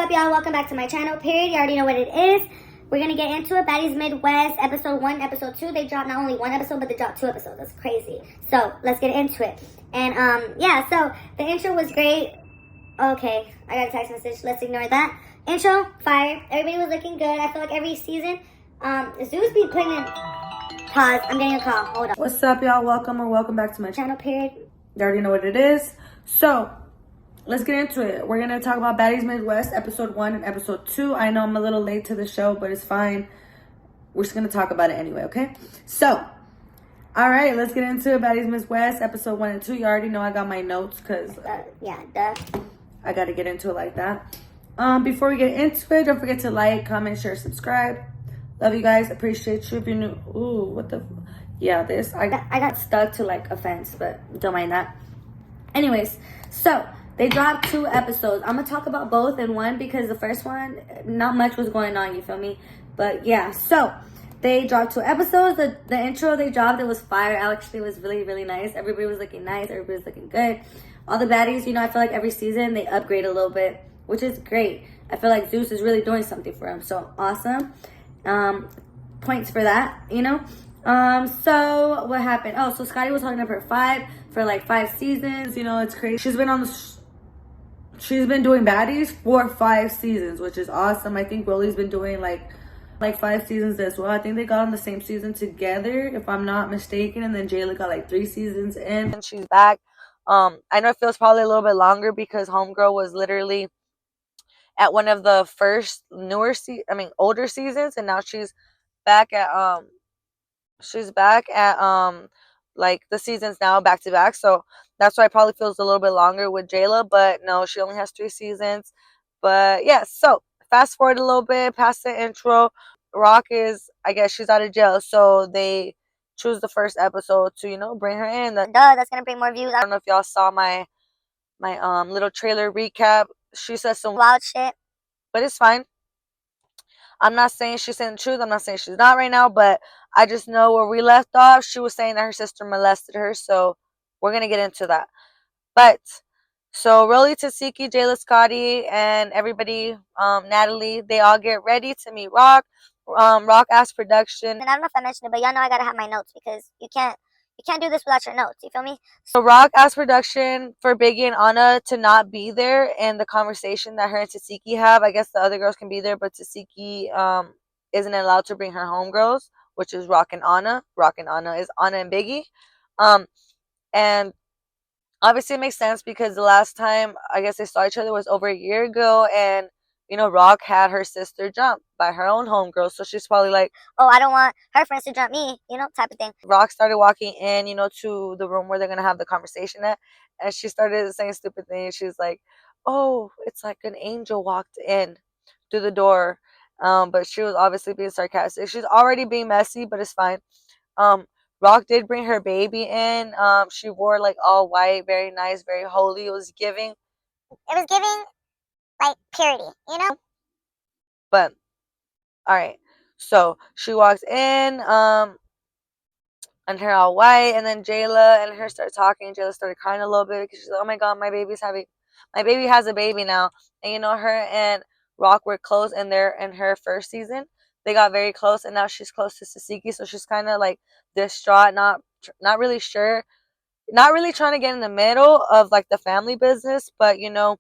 up, y'all? Welcome back to my channel, period. You already know what it is. We're going to get into it. Baddies Midwest, episode 1, episode 2. They dropped not only 1 episode, but they dropped 2 episodes. That's crazy. So, let's get into it. And, yeah, so the intro was great. Okay, I got a text message. Let's ignore that. Intro, fire. Everybody was looking good. I feel like every season, Zeus be putting in... Pause. I'm getting a call. Hold on. What's up, y'all? Welcome back to my Channel, period. You already know what it is. So, let's get into it. We're going to talk about Baddies Midwest, episode 1 and episode 2. I know I'm a little late to the show, but it's fine. We're just going to talk about it anyway, okay? So, all right, let's get into it. Baddies Midwest, episode 1 and 2. You already know I got my notes because I got to get into it like that. Before we get into it, don't forget to like, comment, share, subscribe. Love you guys. Appreciate you. If you're new. Ooh, what the... Yeah, this. I got stuck to, like, a fence, but don't mind that. Anyways, so... They dropped 2 episodes. I'm going to talk about both in one because the first one, not much was going on, you feel me? But yeah, so they dropped 2 episodes. The intro they dropped, it was fire. Actually, it was really, really nice. Everybody was looking nice. Everybody was looking good. All the baddies, you know, I feel like every season they upgrade a little bit, which is great. I feel like Zeus is really doing something for him. So awesome. Points for that, you know? So what happened? Oh, so Scotty was holding up her 5 for like 5 seasons. You know, it's crazy. She's been doing Baddies for 5 seasons, which is awesome. I think Rolly's been doing like 5 seasons as well. I think they got on the same season together, if I'm not mistaken. And then Jayla got like 3 seasons in. And she's back. I know it feels probably a little bit longer because Homegirl was literally at one of the first older seasons, and now she's back at like the seasons now back to back. So that's why it probably feels a little bit longer with Jayla, but no, she only has 3 seasons. But yeah, so fast forward a little bit past the intro. Rock is, I guess she's out of jail, so they choose the first episode to, you know, bring her in. That's gonna bring more views. I don't know if y'all saw my little trailer recap. She says some wild shit, but it's fine. I'm not saying she's saying the truth. I'm not saying she's not right now, but I just know where we left off. She was saying that her sister molested her, so we're going to get into that. But, so Rolly, Tasiki, Jayla, Scotty, and everybody, Natalie, they all get ready to meet Rock. Rock asks production. And I don't know if I mentioned it, but y'all know I got to have my notes because you can't do this without your notes. You feel me? So Rock asked production for Biggie and Anna to not be there in the conversation that her and Tasiki have. I guess the other girls can be there, but Tasiki isn't allowed to bring her homegirls, which is Rock and Anna. Rock and Anna is Anna and Biggie. And obviously it makes sense because the last time I guess they saw each other was over a year ago, and you know, Rock had her sister jumped by her own homegirl, so she's probably like, oh, I don't want her friends to jump me, you know, type of thing. Rock started walking in, you know, to the room where they're gonna have the conversation at, and she started saying stupid things. She's like, oh, it's like an angel walked in through the door. But she was obviously being sarcastic. She's already being messy, but it's fine. Rock did bring her baby in. She wore like all white, very nice, very holy. It was giving like purity, you know? But all right. So she walks in, and her all white, and then Jayla and her start talking. Jayla started crying a little bit because she's like, oh my god, my baby has a baby now. And you know, her and Rock were close in her first season. They got very close, and now she's close to Tasiki, so she's kind of like distraught, not really sure, not really trying to get in the middle of like the family business, but you know,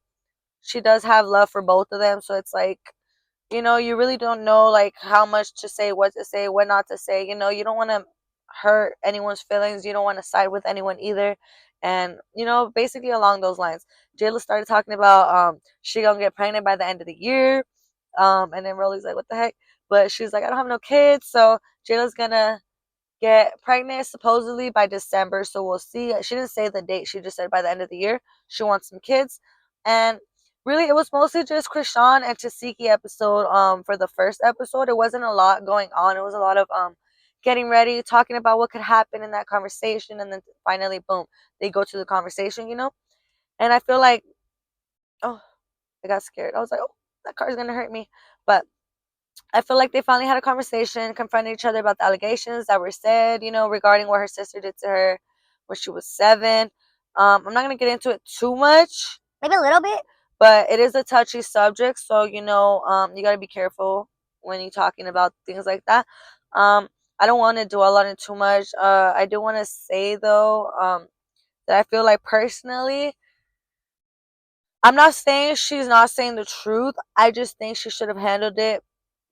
she does have love for both of them. So it's like, you know, you really don't know like how much to say, what not to say. You know, you don't want to hurt anyone's feelings. You don't want to side with anyone either. And, you know, basically along those lines, Jayla started talking about she gonna get pregnant by the end of the year. And then Rolly's like, what the heck? But she's like, I don't have no kids. So Jayla's gonna get pregnant supposedly by December. So we'll see. She didn't say the date. She just said by the end of the year she wants some kids. And really, it was mostly just Krishan and Tasiki episode for the first episode. It wasn't a lot going on. It was a lot of getting ready, talking about what could happen in that conversation, and then finally, boom, they go to the conversation, you know? And I feel like, oh, I got scared. I was like, oh, that car's gonna hurt me. But I feel like they finally had a conversation, confronted each other about the allegations that were said, you know, regarding what her sister did to her when she was 7. I'm not gonna get into it too much. Maybe a little bit. but it is a touchy subject, so you got to be careful when you're talking about things like that. I don't want to dwell on it too much. I do want to say though, that I feel like personally, I'm not saying she's not saying the truth. I just think she should have handled it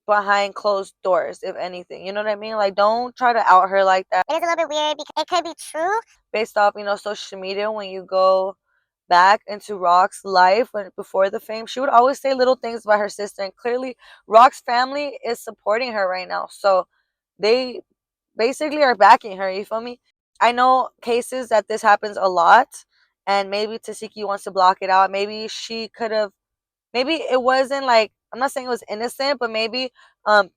behind closed doors, if anything. You know what I mean? Like, don't try to out her like that. It is a little bit weird because it could be true. Based off, social media, when you go back into Rock's life before the fame, she would always say little things about her sister. And clearly, Rock's family is supporting her right now. So they basically are backing her. You feel me? I know cases that this happens a lot. And maybe Tasiki wants to block it out. Maybe she could have, maybe it wasn't like, I'm not saying it was innocent, but maybe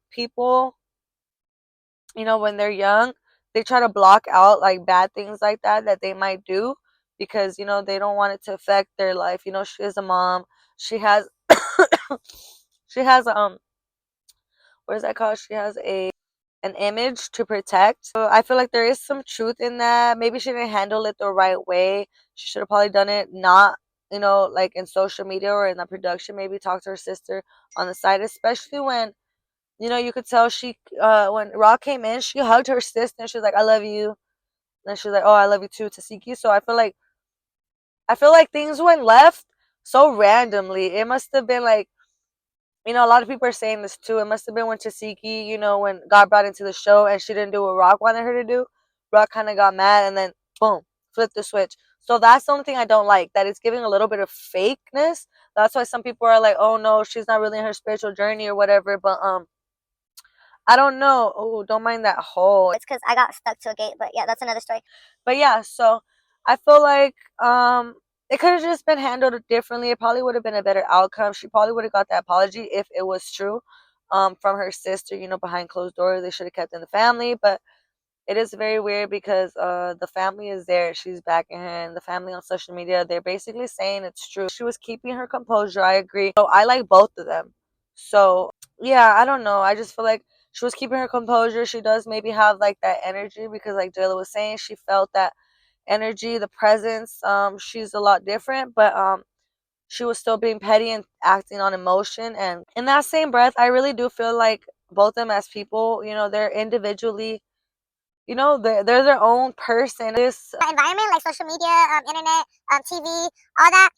people, when they're young, they try to block out like bad things like that they might do, because they don't want it to affect their life. She is a mom. She has she has what is that called? She has an image to protect. So I feel like there is some truth in that. Maybe she didn't handle it the right way. She should have probably done it not, like in social media or in the production. Maybe talk to her sister on the side, especially when you could tell when Rock came in, she hugged her sister and she was like, "I love you." And she's like, "Oh, I love you too, Tasiki." So I feel like things went left so randomly. It must have been like, a lot of people are saying this too. It must have been when Tasiki, when got brought into the show and she didn't do what Rock wanted her to do. Rock kind of got mad and then boom, flipped the switch. So that's the only thing I don't like, that it's giving a little bit of fakeness. That's why some people are like, "Oh no, she's not really in her spiritual journey or whatever." But I don't know. Oh, don't mind that hole. It's because I got stuck to a gate, but yeah, that's another story. But yeah, so I feel like it could have just been handled differently. It probably would have been a better outcome. She probably would have got that apology if it was true, from her sister, behind closed doors. They should have kept in the family, but it is very weird because the family is there. She's backing her, and the family on social media, they're basically saying it's true. She was keeping her composure. I agree. So I like both of them. So yeah, I don't know. I just feel like she was keeping her composure. She does maybe have like that energy, because like Jayla was saying, she felt that energy, the presence. She's a lot different, but she was still being petty and acting on emotion. And in that same breath, I really do feel like both of them as people, they're individually, they're their own person. This Environment like social media, internet, TV, all that.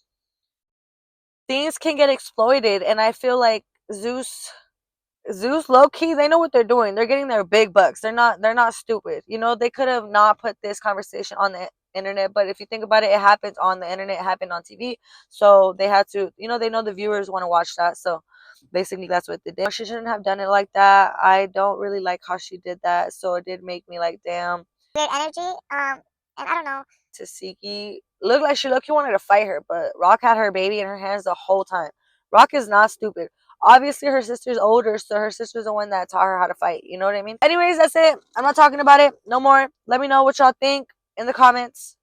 Things can get exploited, and I feel like Zeus, low key, they know what they're doing. They're getting their big bucks. They're not stupid. They could have not put this conversation on the internet, but if you think about it, it happens on the internet, it happened on TV. So they had to, they know the viewers want to watch that. So basically that's what they did. She shouldn't have done it like that. I don't really like how she did that. So it did make me like, damn. Weird energy. And I don't know. Tasiki looked like she wanted to fight her, but Rock had her baby in her hands the whole time. Rock is not stupid. Obviously, her sister's older, so her sister's the one that taught her how to fight. You know what I mean? Anyways, that's it. I'm not talking about it no more. Let me know what y'all think in the comments.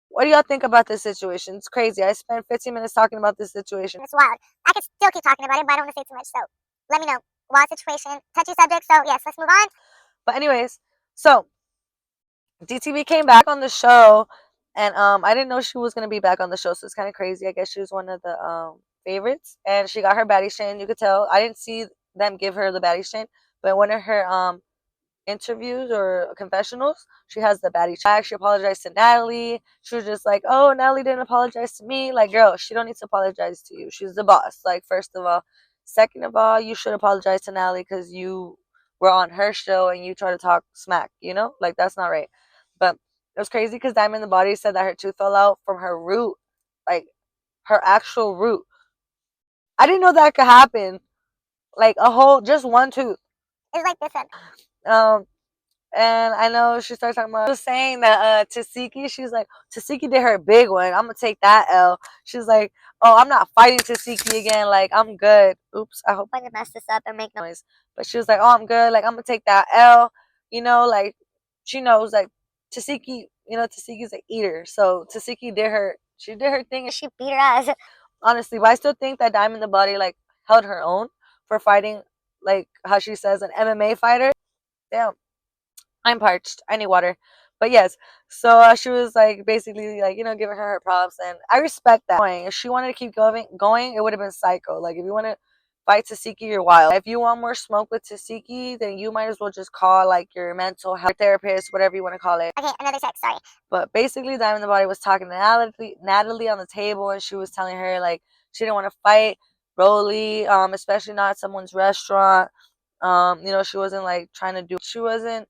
What do y'all think about this situation? It's crazy. I spent 15 minutes talking about this situation. It's wild. I could still keep talking about it, but I don't want to say too much. So let me know. Wild situation, touchy subject. So yes, let's move on. But anyways, so DTV came back on the show, and I didn't know she was gonna be back on the show, so it's kind of crazy. I guess she was one of the favorites, and she got her baddie chain. You could tell. I didn't see them give her the baddie chain, but one of her interviews or confessionals, she has the baddie chain. She apologized to Natalie. She was just like, "Oh, Natalie didn't apologize to me." Like, girl, she don't need to apologize to you. She's the boss. Like, first of all, second of all, you should apologize to Natalie because you were on her show and you try to talk smack. Like, that's not right. But it was crazy because Diamond the Body said that her tooth fell out from her root, like her actual root. I didn't know that could happen. Like just one tooth. It's like this one. Um, and I know she started talking about, just saying that Tasiki, she's like, Tasiki did her big one. I'm gonna take that L. She's like, "Oh, I'm not fighting Tasiki again. Like, I'm good." Oops, I hope I'm going to mess this up and make noise. But she was like, "Oh, I'm good. Like, I'm gonna take that L." Like she knows, like Tasiki. Tasiki's an eater, so Tasiki did her. She did her thing. She beat her ass. Honestly, but I still think that Diamond the Body like held her own for fighting, like how she says, an MMA fighter. Damn, I'm parched. I need water. But yes, so she was like basically like giving her props, and I respect that. If she wanted to keep going, it would have been psycho. Like if you want to fight Tasiki, you're wild. If you want more smoke with Tasiki, then you might as well just call like your mental health therapist, whatever you want to call it. Okay, another sex, sorry. But basically, Diamond the Body was talking to Natalie on the table, and she was telling her like she didn't want to fight Broly, especially not at someone's restaurant. She wasn't like she wasn't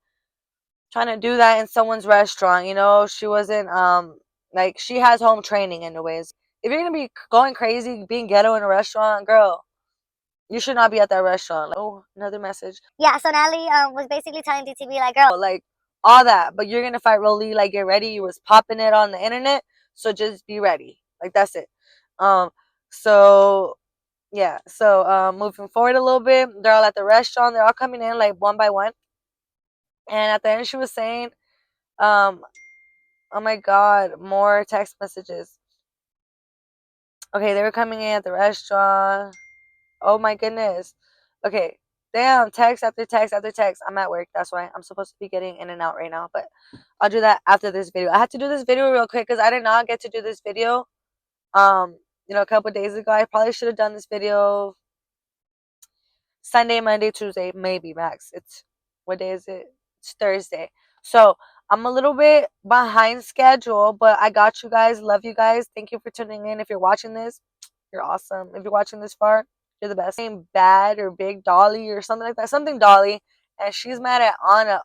trying to do that in someone's restaurant. She wasn't like she has home training anyways. If you're gonna be going crazy, being ghetto in a restaurant, girl, you should not be at that restaurant. Like, oh, another message. Yeah, so Natalie was basically telling DTV like, girl, like all that, but you're gonna fight Rolly. Like, get ready. You was popping it on the internet, so just be ready. Like that's it. Um, so yeah. So moving forward a little bit, they're all at the restaurant. They're all coming in like one by one, and at the end she was saying, um, oh my god, more text messages. Okay, they were coming in at the restaurant. Oh my goodness. Okay. Damn, text after text after text. I'm at work. That's why I'm supposed to be getting in and out right now. But I'll do that after this video. I had to do this video real quick because I did not get to do this video a couple days ago. I probably should have done this video Sunday, Monday, Tuesday, maybe max. What day is it? It's Thursday. So I'm a little bit behind schedule, but I got you guys. Love you guys. Thank you for tuning in. If you're watching this, you're awesome. If you're watching this far, you're the best. Name Bad or Big Dolly or something like that. Something Dolly. And she's mad at Anna.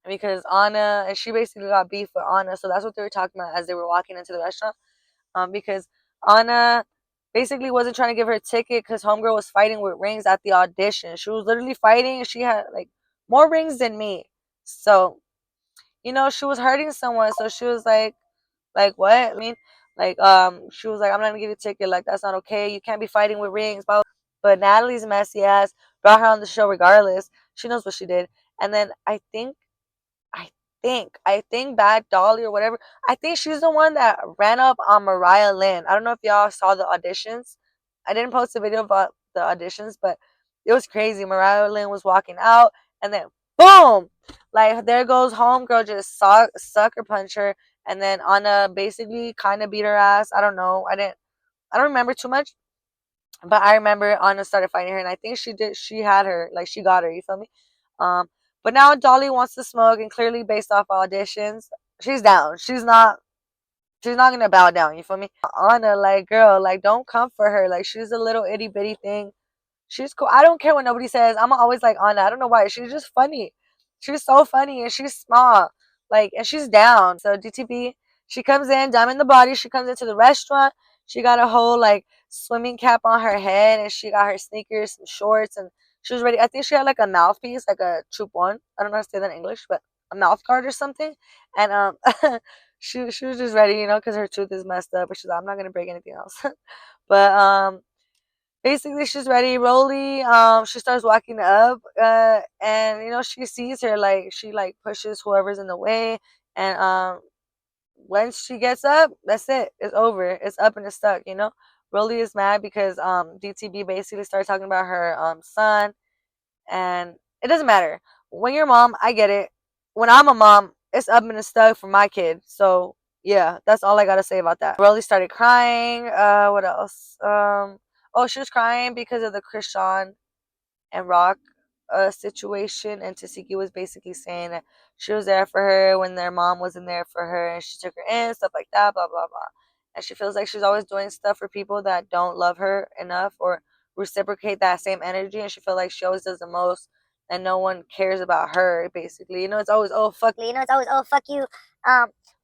Because Anna, and she basically got beef with Anna. So that's what they were talking about as they were walking into the restaurant. Because Anna basically wasn't trying to give her a ticket because homegirl was fighting with rings at the audition. She was literally fighting, and she had like more rings than me. So she was hurting someone. So she was like what? I mean, like she was like, I'm not gonna give you a ticket. Like that's not okay. You can't be fighting with rings. But Natalie's messy ass brought her on the show regardless. She knows what she did. And then I think Bad Dolly or whatever. I think she's the one that ran up on Mariah Lynn. I don't know if y'all saw the auditions. I didn't post a video about the auditions, but it was crazy. Mariah Lynn was walking out, and then boom, like there goes homegirl, just sucker punch her, and then Anna basically kind of beat her ass. I don't know. I don't remember too much, but I remember Anna started fighting her, and I think she did. She had her, like she got her. You feel me? Um, but now Dolly wants to smoke, and clearly based off auditions, she's down. She's not. She's not gonna bow down. You feel me? Anna, like girl, like don't come for her. Like she's a little itty bitty thing. She's cool. I don't care what nobody says. I'm always like Anna. I don't know why. She's just funny. She's so funny, and she's small. Like, and she's down. So DTP, she comes in, Diamond the Body. She comes into the restaurant. She got a whole like swimming cap on her head, and she got her sneakers, some shorts, and she was ready. I think she had like a mouthpiece, like a troop one. I don't know how to say that in English, but a mouth guard or something. And she was just ready, because her tooth is messed up. But she's like, I'm not gonna break anything else. But basically she's ready. Rolly, she starts walking up, and she sees her, like she like pushes whoever's in the way, and once she gets up, that's it. It's over. It's up and it's stuck. Rolly is mad because DTB basically started talking about her son, and it doesn't matter. When you're a mom, I get it. When I'm a mom, it's up and it's stuck for my kid. So yeah, that's all I gotta say about that. Rolly started crying. What else? Oh, she was crying because of the Krishan and Rock situation, and Tasiki was basically saying that she was there for her when their mom wasn't there for her, and she took her in, stuff like that, blah blah blah. And she feels like she's always doing stuff for people that don't love her enough or reciprocate that same energy, and she feels like she always does the most, and no one cares about her. Basically, it's always oh fuck you.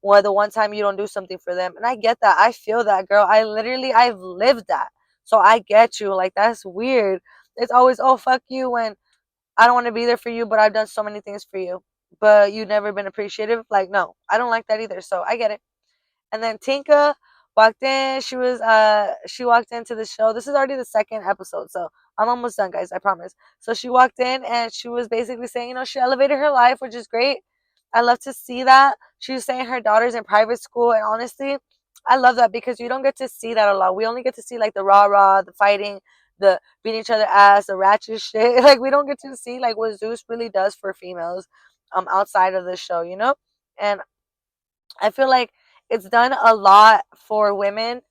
Or the one time you don't do something for them, and I get that. I feel that, girl. I've lived that, so I get you. Like that's weird. It's always oh fuck you when I don't want to be there for you, but I've done so many things for you, but you've never been appreciative. Like no, I don't like that either. So I get it. And then Tinka walked in. She walked into the show. This is already the second episode, so I'm almost done, guys. I promise. So she walked in and she was basically saying, she elevated her life, which is great. I love to see that. She was saying her daughter's in private school, and honestly, I love that because you don't get to see that a lot. We only get to see like the rah-rah, the fighting, the beating each other ass, the ratchet shit. Like we don't get to see like what Zeus really does for females. outside of the show, you know? And I feel like it's done a lot for women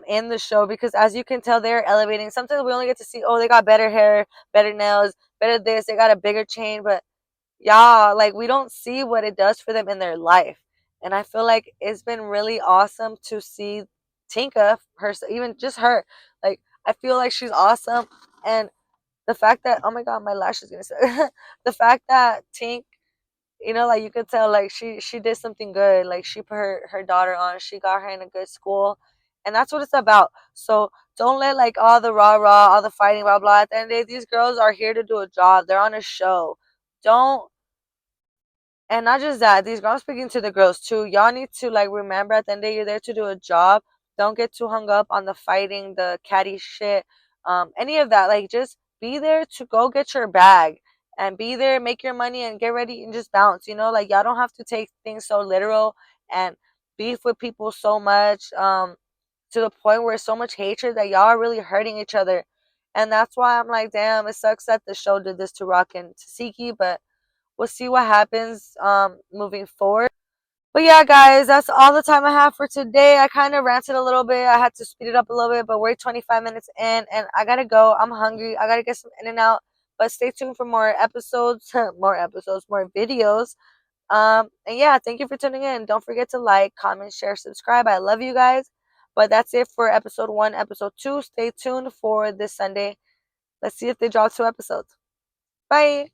in the show, because as you can tell, they're elevating. Sometimes we only get to see, oh, they got better hair, better nails, better this, they got a bigger chain, but yeah, like we don't see what it does for them in their life. And I feel like it's been really awesome to see Tinka, her, even just her. Like I feel like she's awesome, and the fact that, oh my god, my lash is gonna start. The fact that Tink, you know, like you could tell, like she did something good. Like she put her daughter on, she got her in a good school, and that's what it's about. So don't let like all the rah rah, all the fighting, blah blah. At the end of the day, these girls are here to do a job. They're on a show. Don't, and not just that, these girls, speaking to the girls too, y'all need to like remember, at the end of the day, you're there to do a job. Don't get too hung up on the fighting, the catty shit, any of that. Like just be there to go get your bag and be there, make your money and get ready and just bounce, you know? Like y'all don't have to take things so literal and beef with people so much, to the point where it's so much hatred that y'all are really hurting each other. And that's why I'm like, damn, it sucks that the show did this to Rock and Tasiki, but we'll see what happens moving forward. But yeah, guys, that's all the time I have for today. I kind of ranted a little bit. I had to speed it up a little bit, but we're 25 minutes in and I gotta go. I'm hungry. I gotta get some in and out. But stay tuned for more episodes, more videos. And yeah, thank you for tuning in. Don't forget to like, comment, share, subscribe. I love you guys. But that's it for episode 1. Episode 2, stay tuned for this Sunday. Let's see if they drop 2 episodes. Bye.